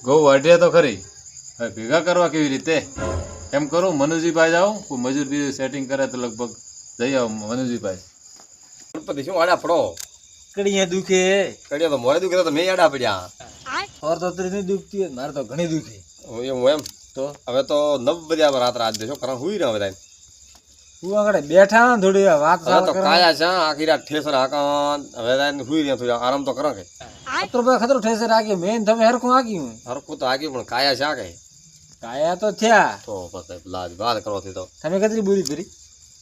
ઘઉં વાઢ્યા તો ખરી, હવે ભેગા કરવા કેવી રીતે? એમ કરું મનુજીભાઈ જાઉં, કોઈ મજૂર બીજું સેટિંગ કરે તો લગભગ જઈ આવું મનુજીભાઈ. ગણપતિ શું આડા પડો? કડિયા દુખે. કડિયા તો મોડે દુખે તો મેં આડા પડ્યા. ઓર તો નહીં દુખતી હોય, મારે તો ઘણી દુખે. એમ એમ તો હવે તો 9 બજ્યા રાત રાત દેશો કરા હુઈ રહ્યા બધા. હું આગળ બેઠા ને થોડી વાત હવે તો કાયા છે આખી રાત ઠેસર હાકાન હવે રાત હુઈ રહ્યા થોડી આરામ તો કરો કે. ખતરો ઠેસર આગે મેન તમે હરખું આગ્યું. હરખું તો આગ્યું પણ કાયા છે કે કાયા તો થયા. તો પછી લાજ વાત કરો થી તો તમે કતરી બોરી ભરી?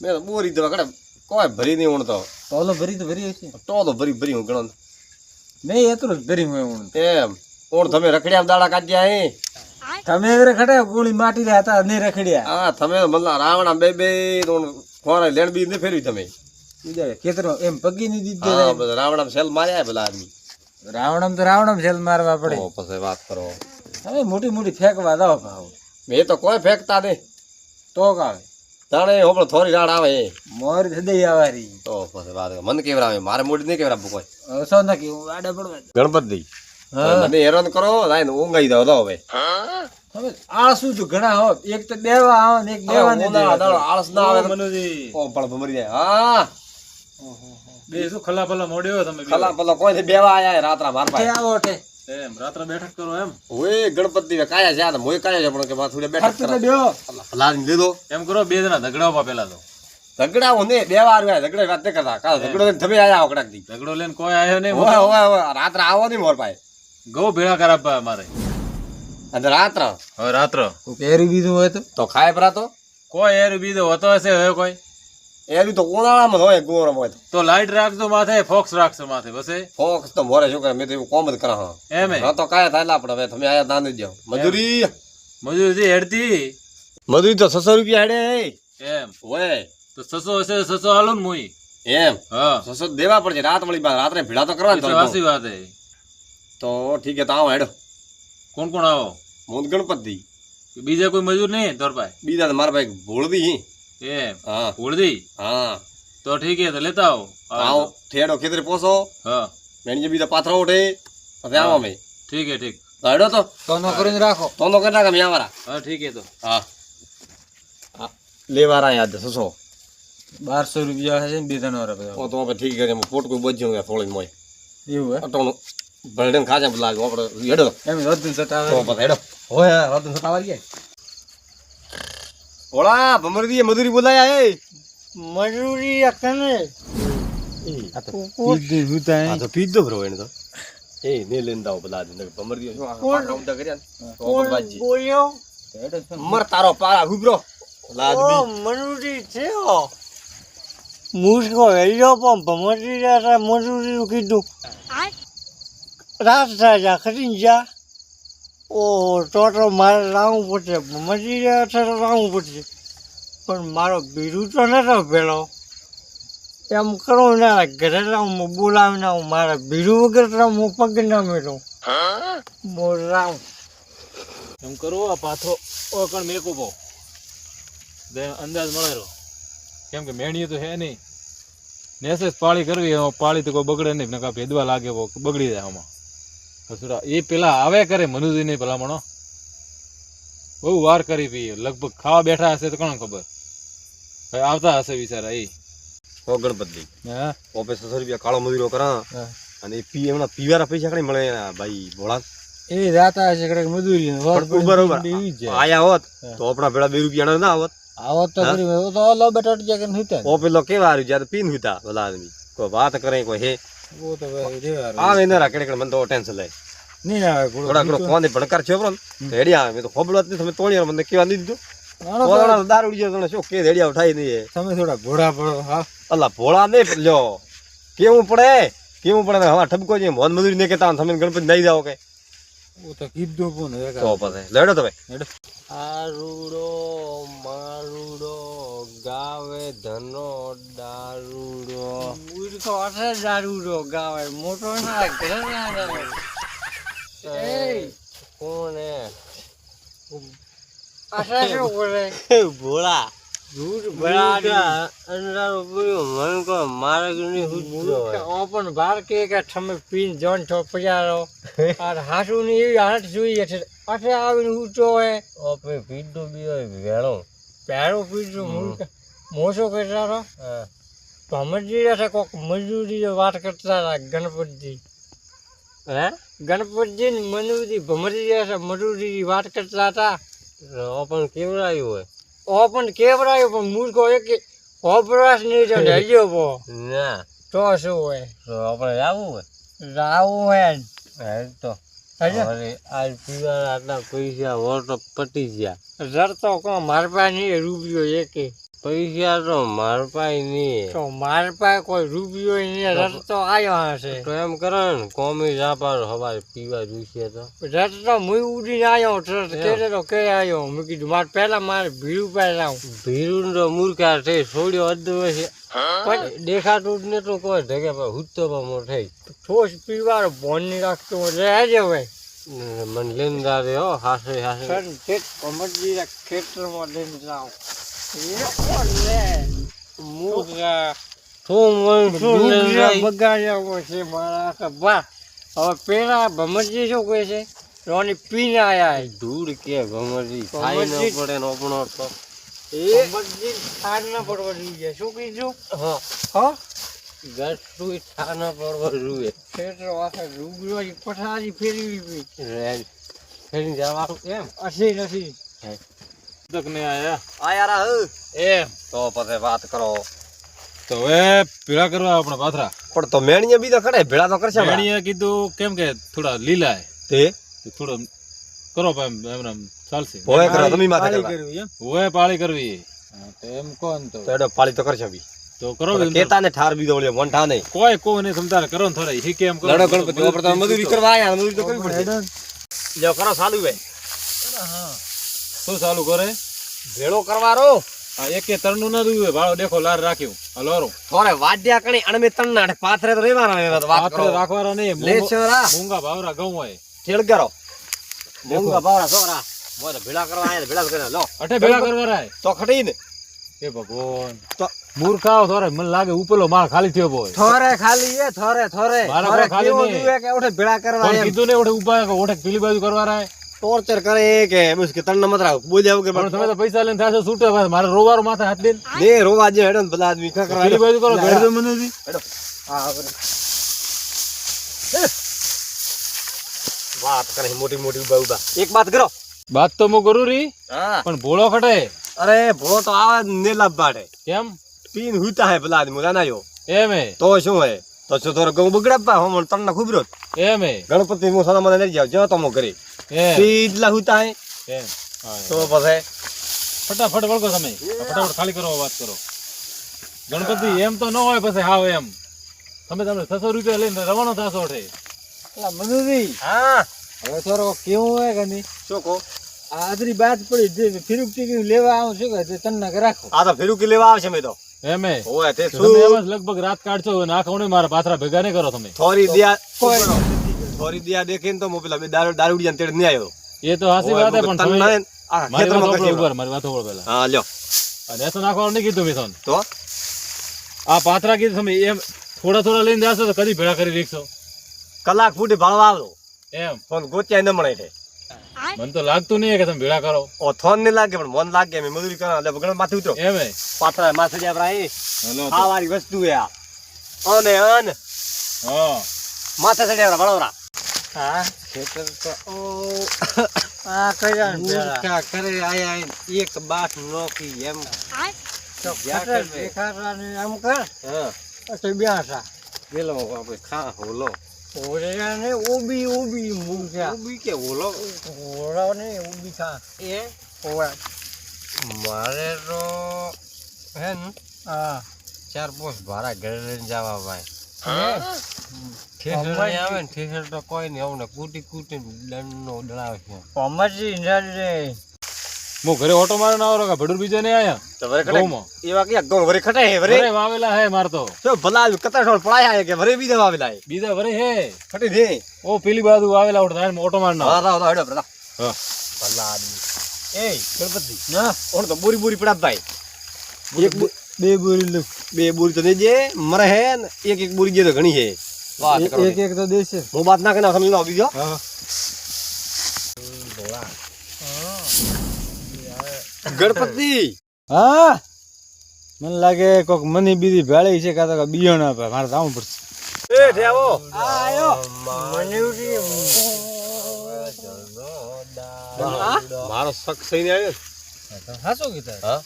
મેં તો બોરી દેવા કડે કોઈ ભરી નહીં ઉણતો. તોલો ભરી તો ભરી હશે. તો ભરી હું ગણો નહીં એટલું જ ભરી હું હું એમ કોણ તમે રખડ્યા દાડા કાઢ્યા હે? તમે રખડ્યા ગોળી માટી રહ્યા હતા નહીં રખડ્યા. હા તમે મતલબ રાવણા બે ખોરા લેણ બી નહીં ફેરવી તમે ખેતરમાં એમ પગી નહીં દીધી. હા બધા રાવણા સેલ માર્યા પેલા આદમી. રાવણમ સેલ મારવા પડે. પછી વાત કરો હવે મોટી મોટી ફેંકવા દો ભાવ. મેં તો કોઈ ફેંકતા નહીં તો કાવે તાણે હોપડો થોડી રાડ આવે મોર હૃદય આવારી. તો પછી વાત મને કેવરાવે મારે મોડી નહીં કેવરાવું કોઈ. સો નાખી આડા પડવા. ગણપતિ મને હેરાન કરો લાઈને ઊંઘાઈ જાવ તો હવે હવે આળસુ જો ઘણા હો. એક તો દેવા આવો ને એક લેવા ને આળસ ના આવે મનુજી ઓ પણ મરી જાય. હા બે શું ખલા પલા મોડ્યો તમે? ખલા પલા કોઈ બેવા આયા રાત્રા માર પાસે આવો ટે એમ રાત્રે બેઠક કરો એમ? ઓય ગણપતિ કાયા છે આ મોય કાયા છે પણ કે માથુડે બેઠક ખર્ચ બેહો. ફલાદ લીધો એમ કરો, બે જણા ઝઘડાવા પેલા તો. ઝઘડાઓ ને બેવા આવ્યા ઝઘડે વાત નહીં કરતા કા ઝઘડો લઈને તમે આયા ઓકડાક દી. ઝઘડો લઈને કોઈ આવ્યો નહીં. ઓય ઓય રાત્રે આવો નહીં મોર પાસે ઘઉં ભેળા કરાવવા મારે. અને રાત્રે હવે રાત્ર પહેરી બીજું હોય તો ખાય પરા તો કોઈ એર બીજો હોતો હશે હવે કોઈ એવી તો ઉનાળામાં હોય ગોરમ હોય તો લાઈટ રાખજો માથે, ફોક્સ રાખજો માથે. બસ ફોક્સ તો મોરે શું કરે મેં તો એવું કોમ જ કરા. એમ હા તો કાયા થાય આપણે હવે તમે આયા દાન જ જાઓ. મજૂરી મજૂરી હેડતી મજૂરી તો 600 રૂપિયા હેડે એમ હોય તો 600 હશે 600 હાલો ને મુઈ. એમ હા 600 દેવા પડશે રાત મળી રાત્રે ભેળા તો કરવા એટલે વાસી વાત હે. તો ઠીક હે તો આવો હેડો. કોણ કોણ આવો? હું ગણપતિ બીજા કોઈ મજૂર નહીં તોર ભાઈ? બીજા તો મારા ભાઈ ભોળદી. એમ હા ઉડદી? હા તો ઠીક હે તો લેતા આવો. આવો થેડો ખેતરે પોસો હા મેણી બીજા પાથરા ઉઠે પછી આવો અમે ઠીક હે ઠીક. તો હેડો તો તોનો કરીને રાખો. તોનો કરી નાખે મેં વાળા. હા ઠીક હે તો. હા લેવારા યાદ 600 1200 રૂપિયા હશે ને બે ત્રણ વાર બધા. તો હવે ઠીક છે પોટકું બચ્યું થોડી મોય એવું હે અટોનું ભરડન ખાજા લાગે આપણે હેડો એમ રોજ સટાવે તો પછી હેડો હોય રોજ સટાવા ગયા ઓળા ભમરદી મજૂરી બોલાયા એ મજૂરી કને આ તો પીધો બ્રો એને તો એ ને લેંદા બલા દે ભમરદી શું આ કાઉન્ટર કર્યા તો બાજી બોલ્યો મર તારો પારા હુબ્રો લાદમી મજૂરી થયો મુસકો વેલ્યો પણ ભમરી રા મજૂરી કીધું રાત થાય ખરી જા ઓ ટોટો મારે લાવવું પડશે ભમરી લાવવું પડશે પણ મારો બીજું તો નતો પેલો એમ કરો ને ઘરે હું બોલાવીને હું મારા બીજું વગર હું પગ ના મેળવું બોલાવ એમ કરો આ પાથરો ઓકણ મેકો પો દે અંદાજ મળેલો કેમ કે મેણીએ તો હે નહીં નેસે પાળી કરવી પાળી તો કોઈ બગડે નહીં નકા ભેદવા લાગે બગડી જાય આમાં હસુરા એ પેલા આવે કરે મનુજી નહીં ભલામણો બહુ વાર કરી પી લગભગ ખાવા બેઠા હશે તો કોણ ખબર ભાઈ આવતા હશે બિચારા એ ઓ ગણપતિ હા ઓપે 600 રૂપિયા કાળો મજૂરો કરા અને પી એમના પીવાના પૈસા કઈ મળે ભાઈ ભોળા એ રાતા છે કડક મજૂરી બરોબર આયા હોત તો આપણા પેલા 2 રૂપિયા ના આવત આવત તો કરી તો લો બેટા કે નહીતા ઓ પેલો કેવા આવ્યું જ્યારે પીન હુતા ભલા આદમી કોઈ વાત કરે કોઈ હે વો તો રેવાર આવે ને રાખડે મને તો ટેન્શન લે નહીં આવે થોડા ઘણો કોને પણ કર છે બ્રો રેડી આવે તો ખોબળો જ તમે તોડી મને કેવા નહીં દીધું ઓલા દારૂ ઉડી જતો શું કે રેડિયા ઉઠાઈ નહીં તમે થોડા ઘોડા પડો હા અલ્લા ભોળા ને લ્યો કેવું પડે હવા ઠબકો છે મોન મજૂરી ને કેતા તમે ગણપતિ નહીં જાઓ કે ઓ તો કીધું કોણ તો પછી લેડો તમે હેડો આરુડો મારુડો ગાવે ધનો દારૂડો મૂળ તો અસે દારૂડો ગાવે મોટો ના ઘરે ના એ કોણ હે આશા શું બોલે ભોળા દૂધ ભરાડી અંધારો પડ્યો મને કહો મારે ઘણી પણ બાર કે તમે પીને જોન છો પજારો আর હાસુ ની એવી હાલત જોઈએ છે અઠે આવીને ઊંચો હોય ઓપે પીડો બી હોય વેણો પહેરો પીધું મોસો કરતા તો સમજી છે કોક મજૂરી વાત કરતા હતા ગણપતજી હે ગણપતજી ને મજૂરી ભમરી છે મજૂરી વાત કરતા હતા પણ કેવડાયું હોય ઓ પણ કેવડાયું પણ મૂર્ખો એક ઓપરાસ નહીં તો ઢેલ્યો પો ના તો શું હોય તો આપણે આવું હોય રાવું હોય હે તો હજે આજ પીવા આટલા પૈસા વોટ પટી ગયા રડતો કો માર પાસે નહીં રૂપિયો એકે પૈસા તો માર પાસે નહીં તો માર પાસે કોઈ રૂપિયો નહીં રડતો આવ્યો હશે તો એમ કરે ને કોમી જાપાર હવારે પીવા જોઈશે તો રડતો મુઈ ઉડીને આવ્યો કે તો કે આવ્યો મેં કીધું મારે પહેલા મારે ભીડું પાસે આવું ભીરું તો મૂર્ખા થઈ છોડ્યો અડધો છે પણ દેખાતું જ નતું કોઈ ઢગે પર હુતો પર થઈ ઠોસ પીવાનો ભોન નહીં રાખતો રહેજે ભાઈ મને લઈને જાવે હો હાસે હાસે કમરજી ખેતરમાં લઈને જાઓ મૂર્ખા બગાડ્યા છે મારા આખા બા હવે પેલા ભમરજી શું કહે છે રોની પીને આયા ધૂળ કે ભમરજી ખાઈ ન પડે ને આપણો તો ભમરજી ઠાર ના પડવા જોઈએ શું કીધું હા હા ગટું ઠાના પડવા રૂએ ખેતરો આખા રૂગરો પથારી ફેરવી રેડ ફેરી જવાનું કેમ અસી નથી તક ને આયા આયારા એમ તો પછી વાત કરો તો હવે પીળા કરવા આપણે પાથરા પણ તો મેણીએ બી તો ખડે ભેળા તો કરશે મેણીએ કીધું કેમ કે થોડા લીલા તે થોડો કરો એમ ચાલશે હોય કરો તમે માથે કરવા કરવી એમ હોય પાળી કરવી તો એમ કોણ તો તો એડો પાળી તો કરશે બી તો કરો કેતા ને ઠાર બી દોળે મન ઠા નહીં કોઈ નહીં સમજારે કરો ને થોડા હી કેમ કરો લડો ગણપતિ ઉપર તો મજૂરી કરવા આયા મજૂરી તો કરવી પડે લ્યો કરો ચાલુ ભાઈ શું ચાલુ કરે ભેળો કરવારો આ એકે તરનું ના દુવે ભાળો દેખો લાર રાખ્યું હલોરો થોરે વાદ્યા કણી અણમે તન્ના પાથરે તો રેવાના એવા તો વાત કરો પાથરે રાખવાના નહીં લે છોરા મૂંગા ભાવરા ઘઉં હોય ખેડ કરો મોંગા બાવરા છોરા મોય ભેળા કરવા આયા ભેળા કરે લો અઠે ભેળા કરવા રાય તો ખટી ને એ ભગવાન તો મૂર્ખાઓ થોરે મને લાગે ઉપરલો માળ ખાલી થયો બોય થોરે ખાલી એ થોરે મારા પર ખાલી કેવું નહીં. જોઈએ કે ઓઠે ભેળા કરવા પણ એમ કીધું ને ઓઠે ઉભા ઓઠે પેલી બાજુ કરવા રાય ટોર્ચર કરે કે બસ કે તન્ના મત રાખ બોલ્યા વગર પણ તમે તો પૈસા લઈને થાશો છૂટે મારે રોવારો માથે હાથ દે ને રોવા જે હેડો ને બધા આદમી કા કરવા પેલી બાજુ કરો ભેળ દો મને દી. હેડો હા બરાબર વાત કરે મોટી મોટી ઉભા ઉભા એક વાત કરો વાત તો હું કરું રી હા પણ ભોળો ખટે અરે ભો તો આવા ને લાભ બાડે કેમ પીન હુતા હે પેલા આદમી નાનાયો એમ હે તો શું હે તો શું તોર ગૌ બગડાપા હો મન તન્ના ખુબરો એમ હે ગણપતિ મો સના મને લઈ જાવ જો તમો કરી એમ સીધલા હુતા હે એમ હા, તો પછી ફટાફટ વળગો તમે ફટાફટ ખાલી કરો વાત કરો ગણપતિ એમ તો ન હોય પછી હાવ એમ તમે 600 રૂપિયા લઈને રવાનો થાશો ઓઠે મનુજી હા હવે થોડો કેવું હોય કે નહીં શું કો આદરી બાદ પડી જે ફિરુક ટીકી લેવા આવું છું કે તન્ના કે રાખો આ તો ફેરું કે લેવા આવશે મે તો એમ હે ઓય તે તમે શું એમ જ લગભગ રાત કાઢશો અને આખો ને મારા પાથરા ભેગા નહીં કરો તમે થોરી દિયા કોઈ થોરી દિયા દેખીને તો મો પેલા બે દારૂડિયા તેડ નહીં આવ્યો એ તો હાસી વાત હે પણ તમે આ મારી ખેતરમાં વાત કરશે ઉપર મારી વાત ઉપર પેલા હા લ્યો અને એસો નાખવાનું નહીં કીધું મિશન તો આ પાથરા કીધું તમે એમ થોડા લીને જાશો તો કદી ભેળા કરી રીખશો કલાક ફૂટી ભાળવા આવલો એમ ફોન ગોચ્યા ન મળે છે મને તો લાગતું નહીં કે તમે ભેળા કરો ઓ થોન ને લાગે પણ મન લાગે મે મજૂરી કરવા એટલે બગડ માથે ઉતરો એમ હે પાથરા માથે જ આપરા એ હલો તો. આ વાળી વસ્તુ હે આ અને અન હા માથે ચડ્યા બળવરા હા ખેતર તો ઓ આ કયા મૂર્ખા કરે આયા એક બાટ નોકી એમ તો જ્યાં ખેતર કરે. દેખાડવાની એમ કર હા તો બ્યાસા પેલો આપણે ખા હોલો ઓરેયા ને ઉબી મૂક્યા ઉભી કે હોલો ઓરા ને ઉબી ખા એ ઓવા મારે તો હે ને હા 4-5 ભાડા ઘરે લઈને જવા ભાઈ હે? ઠેસર નહીં આવે ને ઠેસર તો કોઈ નહીં આવું ને કૂટી દંડનો દળાવ છે અમરજી ઇન્દ્રજી હું ઘરે ઓટો મારે ના આવો ભડુર બીજો નહીં આયા તો વરે ઘઉંમાં. એવા કે ઘઉં વરે ખટે હે વરે વરે વાવેલા હે માર તો તો ભલા કતર છોડ પડાયા હે કે વરે બી દેવા આવેલા હે બીજા વરે હે ખટી દે ઓ પેલી બાજુ વાવેલા ઉઠતા ઓટો માર ના હા રાવ હેડો બ્રધા હા ભલા આદમી એ ગણપતિ ના ઓણ તો બોરી પડા ભાઈ બે બોરી લે. બે બોરી તો દેજે મરે હે ને એક બોરી જે તો ઘણી હે. વાત કરો એક તો દેશે. હું વાત ના કરીને સમજી લાવ બીજો. હા ગણપતિ હા મને લાગે કોક મની બીજી ભેળી છે કાં તો બિયાણ આપે મારે તો આવવું પડશે. એ ઠેવો આયો મને ઉડી મારો શક સઈને આવ્યો. હાચું કીધું. હા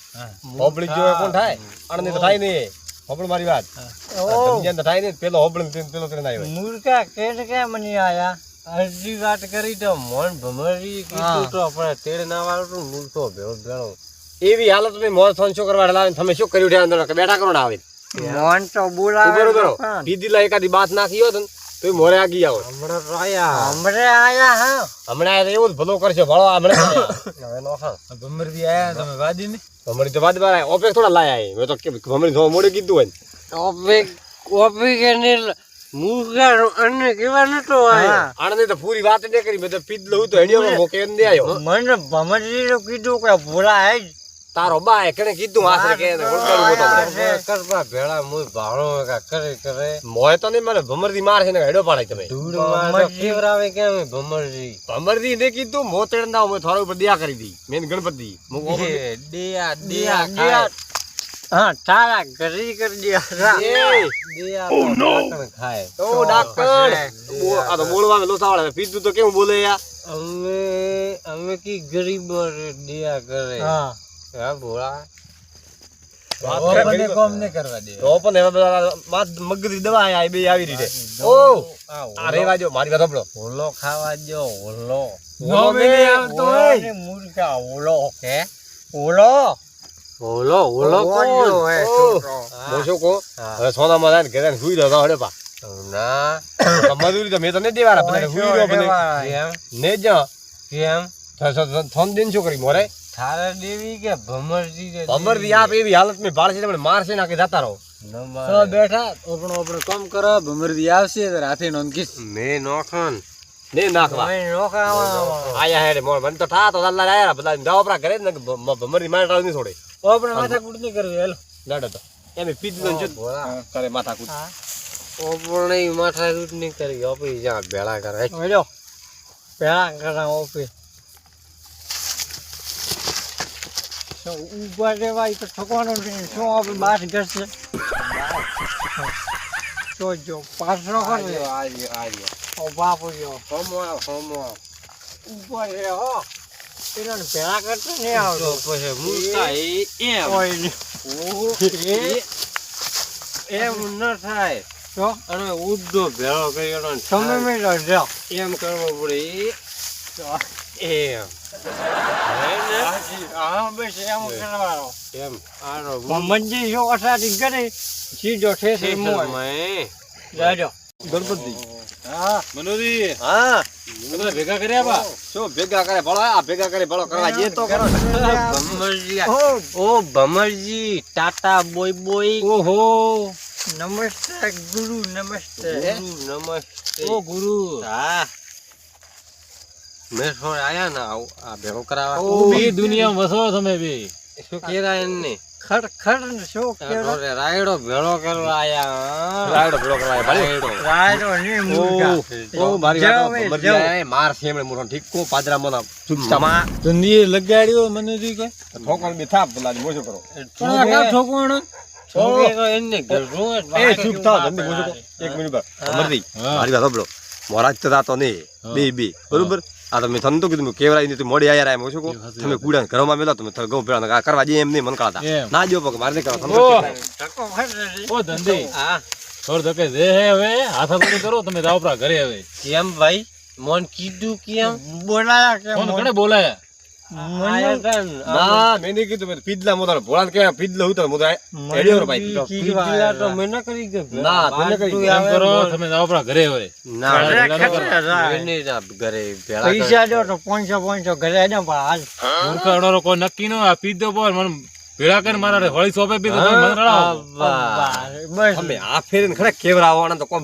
હોબળી જો કોણ થાય અણને તો થાય નહીં. હોબળ મારી વાત સમજ્યા તો થાય નહીં. પેલો હોબળ પેલો કરીને આવ્યો. મૂર્ખા કે મને આયા અડધી વાત કરી તો મોન ભમરી કીધું તો આપણે તેડ ના વાળું મૂર્ખો ભેળો ભેળો એવી હાલત મેં મોર ફોન શું કરવા લાવે તમે શું કર્યું છે અંદર બેઠા કરો ને આવે મોન તો બોલાવે બરોબર દીદીલા એકાદી બાત નાખી હોત ને તો એ મોરે આગી આવો. હમણાં તો આયા હા હમણાં આયા તો એવું જ ભલો કરશે ભળો હમણાં હવે નો ખા ભમરથી આયા તમે વાદી ને ભમરી તો બાદ બાર ઓપે થોડા લાયા એ મેં તો ભમરી જો મોડે કીધું હોય ઓપી કે નીલ મૂર્ખા અન્ય કેવા નતો આયા આણંદ તો પૂરી વાત ન કરી મેં તો પીધલો હું તો હેડિયો મોકે દે આવ્યો. મને ભમરી કીધું કે ભોળા હે તારો બા એકને કીધું આસરે કે કરવા ભેળા મુય ભાળો કરે કરે મોય તો નહીં મને ભમરથી માર છે ને હેડો પાડે તમે કેવરાવે કેમ ભમરી ભમરથી ને કીધું મોતેડ ના મેં થોડા ઉપર દયા કરી દી મેં ગણપતિ દિયા હા તારા ઘરી કરી દિયા ખાય ઓ ડાકર આ તો બોલવા મેં લોસાવાળા પીધું તો કેવું બોલે યાર અમે કી ગરીબ દિયા કરે હા ભોળા કોમ ને કરવા દે. તો પણ હવે બધા મગજની દવા આયા બે આવી રીતે ઓ આ રેવા જો મારી વાત સાંભળો ઓલો ખાવા જો ઓલો નો મેને આવતો હોય. મૂર્ખા ઓલો કે ઓલો કોણ હે હું શું કહું હવે સોનામાં જાય ને ઘરે સુઈ રહ્યો હડે પા ના મજૂરી તો મેં તો નહીં દેવાના બધા સુઈ રહ્યો બધે ને જ કેમ થોન દિન શું કરી મોરે થારા દેવી કે ભમરજી કે ભમરથી આપ એવી હાલત મેં ભાળશે ને મારશે ના કે જતા રહો બેઠા આપણે કામ કરો ભમરથી આવશે તો હાથે નોંધીશ. મેં નોખન ને નાખવા મેં નોખાવા આયા હેડે મોર મને તો ઠા તો દલ્લા આયા બધા જાવ આપણા ઘરે ને ભમરથી માર ટાળ નહીં છોડે આપણે માથા કૂટ નહીં કરવી હેલો. લડો તો એમ પીધું ને કરે માથા કૂટ ઓપણ માથા રૂટ નહીં કરી ઓપી જ્યાં ભેળા કરે હેલો ભેળા કરા ઓપી ઉભા રહેવાય તો ઠકવાનો નહીં શું આપણે બાર કરશે જો પાછો કરે ઓ બાપુ જો ઉભા રહે હો એને ભેળા કરતો નહીં આવતો પછી મૂર્ખા એમ ન થાય તો અને ઉડ્ડો ભેળો કર્યો તમે મેં જાઓ એમ કરવો પડે એમ હા બસ એમ કરવાનો એમ આનો મંજી જો અસાથી કરે સીધો ઠેસે જાજો ગણપતિ હા મનોજી હા બધા ભેગા કર્યા બા. શું ભેગા કરે ભળો આ ભેગા કરે ભળો કરવા જે તો કરો ભમરજી ઓ ભમરજી ટાટા બોય બોય ઓહો નમસ્તે ગુરુ નમસ્તે નમસ્તે ઓ ગુરુ. હા મેં થોડ આયા ના આ ભેળો કરાવવા બી દુનિયામાં વસો તમે બી. શું કેરા એને ખડ શું કેરા રાયડો ભેળો કરવા આયા રાયડો ભેળો કરવા ભલે રાયડો ની મૂર્ખા ઓ મારી વાત મરજી માર છે એમણે મોટો ઠીકો પાદરા મના ચૂપચાપ ધંધી લગાડ્યો મનોજી કે ઠોકણ બે થાપ બોલાડી મોજો કરો પણ આ કાં ઠોકવાનો? એને એ ચૂપ થાવ ધંધી મોજો કરો એક મિનિટ પર મરજી મારી વાત સાંભળો મોરાજ તો જાતો નહીં બે બરોબર આ તમે તને તો કીધું કેવરાઈ ની મોડી આયા એમ શું કહું તમે કુડા ઘરમાં મેલો તમે ઘઉં ભેળા કરવા જઈએ એમ નહીં મન કાઢતા ના જો પગ મારે નહીં કરવા ઓ ધંધી થોડ ધકે દે હે હવે હાથા કરો તમે જાવ પરા ઘરે હવે. કેમ ભાઈ મોન કીધું કેમ બોલાયા કેમ કોણ કણે બોલાયા? ના મેં નહીં કીધું પીધલા મોતા ભોળા કે પીધલો હું તો મોતા એડિયો ભાઈ કીધું તો મેં ન કરી કે ના તમે કરી એમ કરો તમે જાવ પરા ઘરે હવે. પૈસા દો તો 500 ઘરે ને હાલ મૂર્ખા અડોરો કોઈ નક્કી નો આ પીધો બોલ મને ભેળા કરીને મારા વળી સોપે પીધો તમે મને રડાવો. બસ તમે આ ફેરીને ખરે કેવરા આવવાના તો કોમ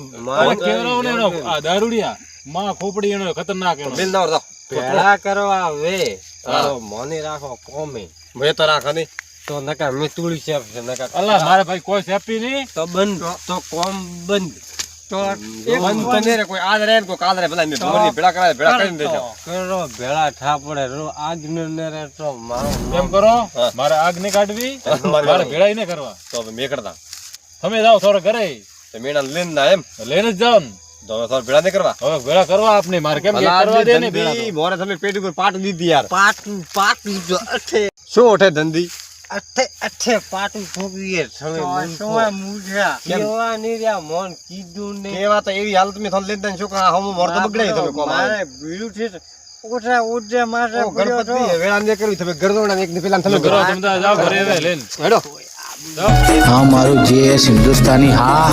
કેવરાવ ને એનો આ દારૂડિયા માં ખોપડી એનો ખતરનાક એનો. બિલ ના દો ભેળા કરવા વે તો મોની રાખો કોમે મેં તો રાખા નહીં તો નકા મેં તુળી છે નકા અલ્લા મારે ભાઈ કોઈ સેફટી નહીં. તો બંધ તો કોમ બંધ તો બંધ તો નહીં રે કોઈ આજ રે ને કોઈ કાલ રે ભલા ને મરી ભેળા કરાય ભેળા કરીને દેજો કરો ભેળા ઠાપડે રો આજ ને રે તો મારો એમ કરો હા. મારે આગ નહીં કાઢવી મારે મારે ભેળાઈ નહીં કરવા. તો હવે મેં કરતા તમે જાઓ થોડો ઘરે તો મેણા લેન ના એમ લઈને જ જાઓ ને. તો હવે થોડા ભેળા નહીં કરવા હવે ભેળા કરવા આપને મારે કેમ કે કરવા દે ને ભેળા તો. મોરે તમે પેટ ઉપર પાટ દીધી યાર પાટું જો અઠે શું ઉઠે ધંધી અઠે પાટું ઠોકીએ સમય મૂઠ્યા કેવા ની રહ્યા મોન કીધું ને કેવા તો એવી હાલત મેં થોડી લેતા શું કા હમ મોર તો બગડાય તમે કોમ મારે બીડું છે ઓછા ઉજે મારે પડ્યો તો ગણપતિ વેળા ને કરવી તમે ગરદોણા એક ને પેલા તમે કરો તમે તો જાઓ ઘરે હવે લઈને હેડો જાઓ. हाँ मारू जेएस हिंदुस्तानी हाँ